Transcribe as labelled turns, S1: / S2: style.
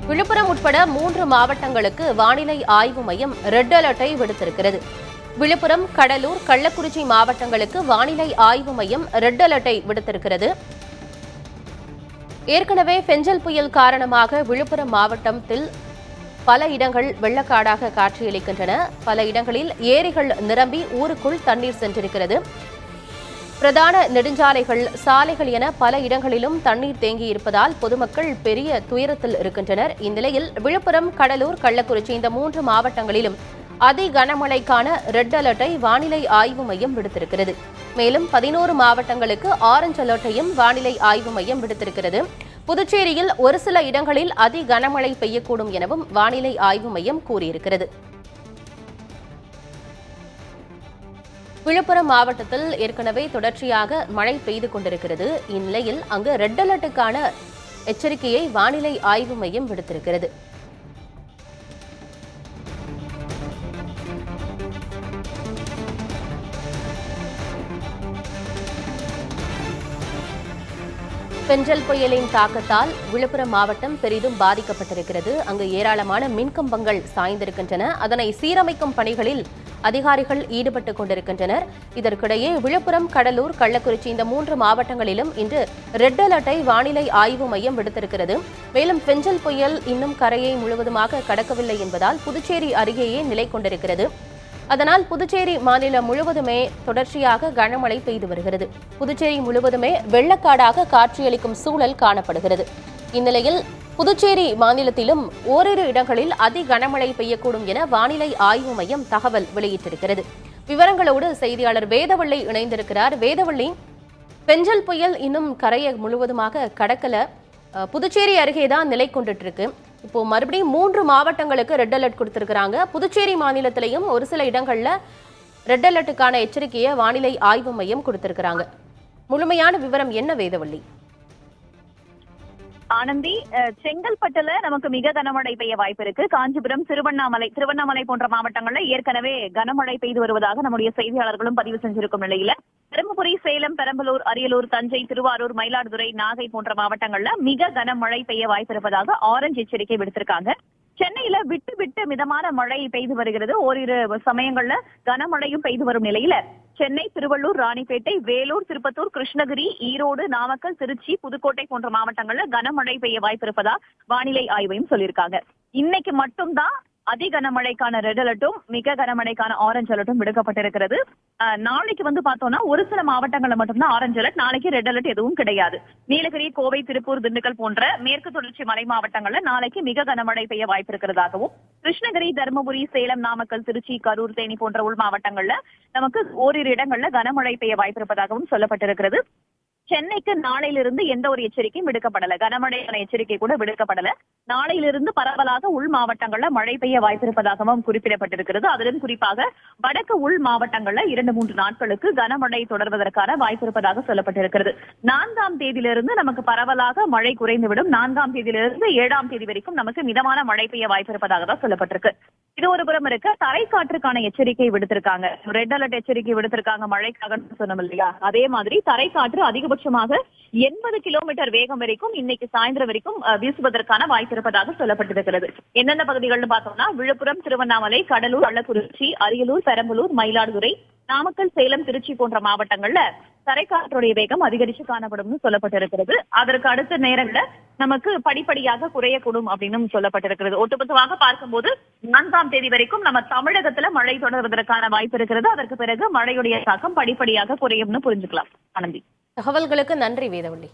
S1: விழுப்புரம் உட்பட 3 மாவட்டங்களுக்கு வானிலை ஆய்வு மையம் ரெட் அலர்ட்டை விடுத்திருக்கிறது. விழுப்புரம், கடலூர், கள்ளக்குறிச்சி மாவட்டங்களுக்கு வானிலை ஆய்வு மையம் ரெட் அலர்ட்டை விடுத்திருக்கிறது. ஏற்கனவே பெஞ்சல் புயல் காரணமாக விழுப்புரம் மாவட்டத்தில் பல இடங்கள் வெள்ளக்காடாக காட்சியளிக்கின்றன. பல இடங்களில் ஏரிகள் நிரம்பி ஊருக்குள் தண்ணீர் சென்றிருக்கிறது. பிரதான நெடுஞ்சாலைகள், சாலைகள் என பல இடங்களிலும் தண்ணீர் தேங்கியிருப்பதால் பொதுமக்கள் பெரிய துயரத்தில் இருக்கின்றனர். இந்நிலையில் விழுப்புரம், கடலூர், கள்ளக்குறிச்சி இந்த 3 மாவட்டங்களிலும் அதி கனமழைக்கான ரெட் அலர்ட்டை வானிலை ஆய்வு மையம் விடுத்திருக்கிறது. மேலும் 11 மாவட்டங்களுக்கு ஆரஞ்ச் அலர்ட்டையும் வானிலை ஆய்வு மையம் விடுத்திருக்கிறது. புதுச்சேரியில் ஒரு சில இடங்களில் அதி கனமழை பெய்யக்கூடும் எனவும் வானிலை ஆய்வு மையம் கூறியிருக்கிறது. விழுப்புரம் மாவட்டத்தில் ஏற்கனவே தொடர்ச்சியாக மழை பெய்து கொண்டிருக்கிறது. இந்நிலையில் அங்கு ரெட் அலர்ட்டுக்கான எச்சரிக்கையை வானிலை ஆய்வு மையம் விடுத்திருக்கிறது. பெஞ்சல் புயலின் தாக்கத்தால் விழுப்புரம் மாவட்டம் பெரிதும் பாதிக்கப்பட்டிருக்கிறது. அங்கு ஏராளமான மின்கம்பங்கள் சாய்ந்திருக்கின்றன. அதனை சீரமைக்கும் பணிகளில் அதிகாரிகள் ஈடுபட்டுக் கொண்டிருக்கின்றனர். இதற்கிடையே விழுப்புரம், கடலூர், கள்ளக்குறிச்சி இந்த 3 மாவட்டங்களிலும் இன்று ரெட் அலர்ட்டை வானிலை ஆய்வு மையம் விடுத்திருக்கிறது. மேலும் பெஞ்சல் புயல் இன்னும் கரையை முழுவதுமாக கடக்கவில்லை என்பதால் புதுச்சேரி அருகேயே நிலை கொண்டிருக்கிறது. அதனால் புதுச்சேரி மாநிலம் முழுவதுமே தொடர்ச்சியாக கனமழை பெய்து வருகிறது. புதுச்சேரி முழுவதுமே வெள்ளக்காடாக காட்சியளிக்கும் சூழல் காணப்படுகிறது. இந்நிலையில் புதுச்சேரி மாநிலத்திலும் ஓரிரு இடங்களில் அதி கனமழை பெய்யக்கூடும் என வானிலை ஆய்வு மையம் தகவல் வெளியிட்டிருக்கிறது. விவரங்களோடு செய்தியாளர் வேதவள்ளி இணைந்திருக்கிறார். வேதவள்ளி, பெஞ்சல் புயல் இன்னும் கரையை முழுவதுமாக கடக்கல, புதுச்சேரி அருகேதான் நிலை கொண்டுட்டு இருக்கு. இப்போ மறுபடியும் 3 மாவட்டங்களுக்கு ரெட் அலர்ட் கொடுத்திருக்கிறாங்க. புதுச்சேரி மாநிலத்திலையும் ஒரு சில இடங்கள்ல ரெட் அலர்ட்டுக்கான எச்சரிக்கையை வானிலை ஆய்வு மையம் கொடுத்திருக்கிறாங்க. முழுமையான விவரம் என்ன வேதவள்ளி?
S2: ஆனந்தி, செங்கல்பட்டுல நமக்கு மிக கனமழை பெய்ய வாய்ப்பு இருக்கு. காஞ்சிபுரம், திருவண்ணாமலை போன்ற மாவட்டங்கள்ல ஏற்கனவே கனமழை பெய்து வருவதாக நம்முடைய செய்தியாளர்களும் பதிவு செஞ்சிருக்கும் நிலையில தருமபுரி, சேலம், பெரம்பலூர், அரியலூர், தஞ்சை, திருவாரூர், மயிலாடுதுறை, நாகை போன்ற மாவட்டங்கள்ல மிக கனமழை பெய்ய வாய்ப்பு இருப்பதாக ஆரஞ்சு எச்சரிக்கை விடுத்திருக்காங்க. சென்னையில விட்டு விட்டு மிதமான மழை பெய்து வருகிறது. ஓரிரு சமயங்கள்ல கனமழையும் பெய்து வரும் நிலையில சென்னை, திருவள்ளூர், ராணிப்பேட்டை, வேலூர், திருப்பத்தூர், கிருஷ்ணகிரி, ஈரோடு, நாமக்கல், திருச்சி, புதுக்கோட்டை போன்ற மாவட்டங்கள்ல கனமழை பெய்ய வாய்ப்பு இருப்பதா வானிலை ஆய்வையும் சொல்லியிருக்காங்க. இன்னைக்கு மட்டும்தான் அதி கனமழைக்கான ரெட் அலர்ட்டும் மிக கனமழைக்கான ஆரஞ்சு அலர்ட்டும் விடுக்கப்பட்டிருக்கிறது. நாளைக்கு பார்த்தோம்னா ஒரு சில மாவட்டங்கள்ல மட்டும்தான் ஆரஞ்சு அலர்ட், நாளைக்கு ரெட் அலர்ட் எதுவும் கிடையாது. நீலகிரி, கோவை, திருப்பூர், திண்டுக்கல் போன்ற மேற்கு தொடர்ச்சி மலை மாவட்டங்கள்ல நாளைக்கு மிக கனமழை பெய்ய வாய்ப்பு இருக்கிறதாகவும், கிருஷ்ணகிரி, தருமபுரி, சேலம், நாமக்கல், திருச்சி, கரூர், தேனி போன்ற உள் மாவட்டங்கள்ல நமக்கு ஓரிரு இடங்கள்ல கனமழை பெய்ய வாய்ப்பு இருப்பதாகவும் சொல்லப்பட்டிருக்கிறது. சென்னைக்கு நாளையிலிருந்து எந்த ஒரு எச்சரிக்கையும் விடுக்கப்படல, கனமழைக்கான எச்சரிக்கை கூட விடுக்கப்படல. நாளையிலிருந்து பரவலாக உள் மாவட்டங்கள்ல மழை பெய்ய வாய்ப்பிருப்பதாகவும் குறிப்பிடப்பட்டிருக்கிறது. அதிலும் குறிப்பாக வடக்கு உள் மாவட்டங்கள்ல 2-3 நாட்களுக்கு கனமழை தொடர்வதற்கான வாய்ப்பு இருப்பதாக சொல்லப்பட்டிருக்கிறது. 4ஆம் தேதியிலிருந்து நமக்கு பரவலாக மழை குறைந்துவிடும். 4ஆம் தேதியிலிருந்து 7ஆம் தேதி வரைக்கும் நமக்கு மிதமான மழை பெய்ய வாய்ப்பு இருப்பதாக தான் சொல்லப்பட்டிருக்கு. இது ஒரு புறம் இருக்க, தரைக்காற்றுக்கான எச்சரிக்கை விடுத்திருக்காங்க. ரெட் அலர்ட் எச்சரிக்கை விடுத்திருக்காங்க மழைக்காக சொன்னோம் இல்லையா, அதே மாதிரி தரைக்காற்று அதிகபட்சமாக 80 கிலோமீட்டர் வேகம் வரைக்கும் இன்னைக்கு சாயந்தரம் வரைக்கும் வீசுவதற்கான வாய்ப்பு இருப்பதாக சொல்லப்பட்டிருக்கிறது. எந்தெந்த பகுதிகள்னு பார்த்தோம்னா விழுப்புரம், திருவண்ணாமலை, கடலூர், கள்ளக்குறிச்சி, அரியலூர், பெரம்பலூர், மயிலாடுதுறை, நாமக்கல், சேலம், திருச்சி போன்ற மாவட்டங்கள்ல தரைக்காற்றுடைய வேகம் அதிகரிச்சு காணப்படும் சொல்லப்பட்டிருக்கிறது. அதற்கு அடுத்த நேரங்கள்ல நமக்கு படிப்படியாக குறையக்கூடும் அப்படின்னு சொல்லப்பட்டிருக்கிறது. ஒட்டுமொத்தமாக பார்க்கும்போது 4ஆம் தேதி வரைக்கும் நம்ம தமிழகத்துல மழை தொடர்வதற்கான வாய்ப்பு இருக்கிறது. அதற்கு பிறகு மழையுடைய தாக்கம் படிப்படியாக குறையும்னு புரிஞ்சுக்கலாம். ஆனந்தி,
S1: தகவல்களுக்கு நன்றி வேதவள்ளி.